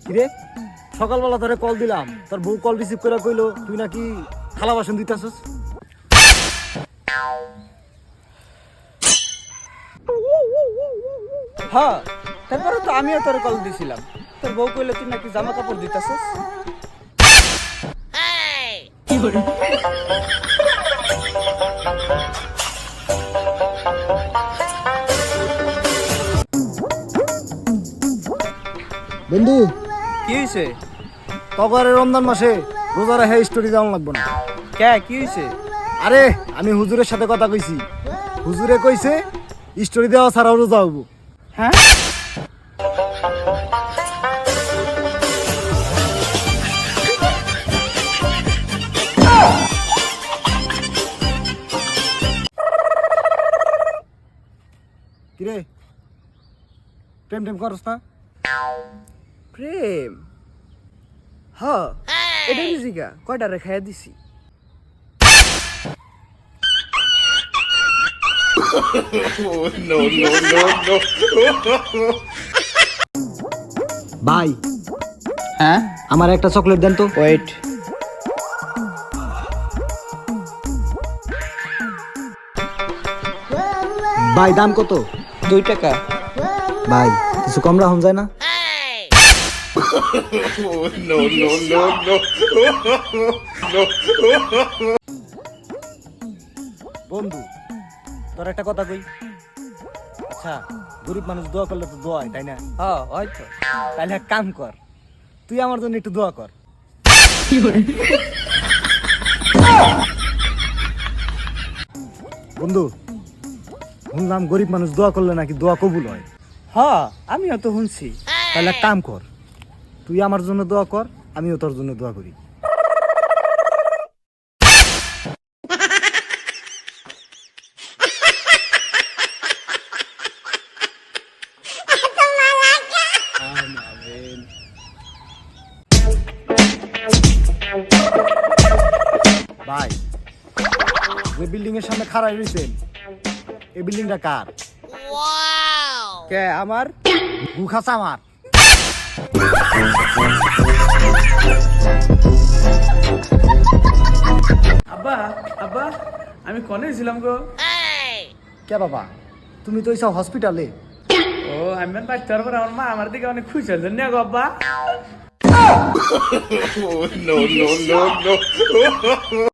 কিরে সকালবেলা তোরে কল দিলাম, তোর বউ কল রিসিভ করে কইলো তুই নাকি থালা বাসন দিতেছস। হ্যাঁ, তারপরে তো আমিও তোর কল দিছিলাম, তোর বউ কইলো তুই নাকি জামা কাপড় দিতেছস। বন্ধু কি হয়েছে? তগরের রমজান মাসে রোজা রেখে স্টোরি দেওয়া লাগবো না। কে কি হয়েছে? আরে আমি হুজুরের সাথে কথা কইছি, হুজুরে কইছে স্টোরি দেওয়া ছাড়াও রোজা হবো। হ্যাঁ, কিরে প্রেম টেম করস না? প্রেম? হ্যাঁ, এটা জিগা কয়টা রেখায় দিছি। ভাই হ্যাঁ, আমার একটা চকলেট দেন তো। ওয়েট। ভাই দাম কত? 2 টাকা। ভাই কিছু কম রাখুন যায় না? বন্ধু তোর একটা কথা কই, আচ্ছা গরিব মানুষ দোয়া করলে তো দোয়া হয় তাই না? হ্যাঁ, হয়তো। তাহলে এক কাম কর, তুই আমার জন্য একটু দোয়া কর। বন্ধু শুনলাম গরিব মানুষ দোয়া করলে নাকি দোয়া কবুল হয়। হ্যাঁ, আমিও তো শুনছি। তাহলে এক কাম কর, তুই আমার জন্য দোয়া কর, আমিও তোর জন্য দোয়া করি। ভাই যে বিল্ডিং এর সামনে খাড়া রয়েছেন এই বিল্ডিংটা কার? কে আমার? গুখাসা আমার। আব্বা, আব্বা, আমি কনে ছিলাম গো? কে বাবা, তুমি তো এইসব হসপিটালে? ও, আমি বাচ্চার পর আমার মা আমার দিকে অনেক খুশি হয়েছেন না গো আব্বা?